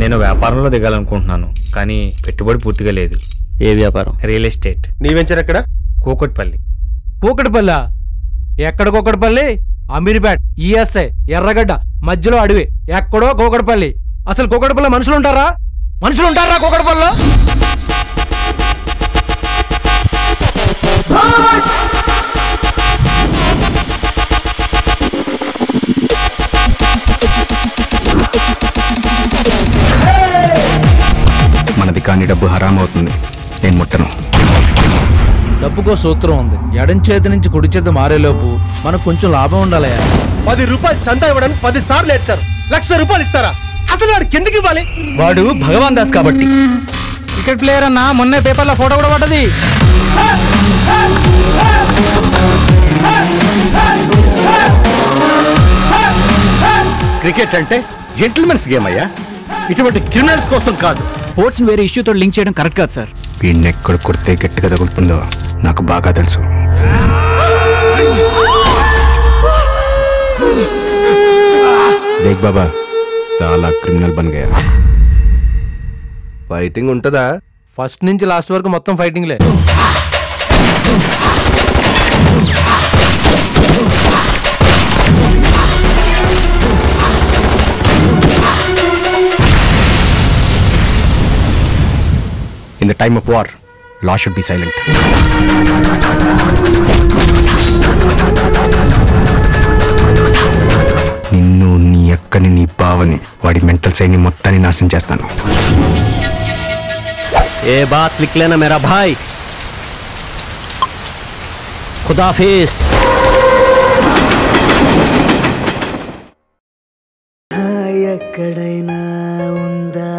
నేను వ్యాపారంలో దిగాలనుకుంటున్నాను, కానీ పెట్టుబడి పూర్తిగా లేదు. ఏ వ్యాపారం? Real estate. నీ వెంచర్ ఎక్కడ? కూకట్పల్లి. కూకట్పల్లి? ఎక్కడ కూకట్పల్లి? అమీర్పేట్, ఈఎస్ఐ, ఎర్రగడ్డ మధ్యలో అడవి, ఎక్కడో కూకట్పల్లి. అసలు కూకట్పల్లి మనుషులు ఉంటారా? మనుషులు ఉంటారా కూకట్పల్లిలో? మనది కాని డబ్బు హరాం అవుతుంది, నేను ముట్టను. డబ్బుకో సూత్రం ఉంది. ఎడం చేతి నుంచి కుడి చేతి మారేలోపు మనకు కొంచెం లాభం ఉండాలయా. 10 రూపాయలు చందా ఇవ్వడానికి 10 సార్లు ఏడ్చారు. 1,00,000 రూపాయలు ఇస్తారా? అసలు వాడికి ఎందుకు ఇవ్వాలి? వాడు భగవాన్ దాస్ కాబట్టి. క్రికెట్ ప్లేయర్ అన్న మొన్నే పేపర్లో ఫోటో కూడా పడ్డది. క్రికెట్ అంటే జెంటిల్మెన్స్ గేమ్ అయ్యా, ఇటువంటి క్రిమినల్స్ కోసం కాదు. స్పోర్ట్స్ వేరే ఇష్యూతో లింక్ చేయడం కరెక్ట్ కాదు సార్. వీడిని ఎక్కడ కొడితే గట్టిగా తగులుతుందో నాకు బాగా తెలుసు. దేక్ బాబా, సాలా క్రిమినల్ బన్ గయా. ఫైటింగ్ ఉంటుందా? ఫస్ట్ నుంచి లాస్ట్ వరకు మొత్తం ఫైటింగ్లే. In the time of war, law should be silent. నిన్ను, నీ అక్కని, నీ బావని, వాడి మెంటల్ సైడ్ని మొత్తాన్ని నాశనం చేస్తాను. ఏ బాత్ లిక్ లేనా మేరా భాయ్. ఖుదాఫిజ్. ఎక్కడైనా ఉందా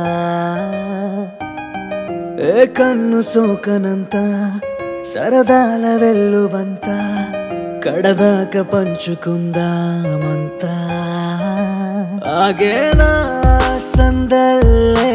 ఏ కన్ను సోకనంత సరదాల వెల్లువంత కడదాక పంచుకుందామంతా ఆగేనా సందల్లే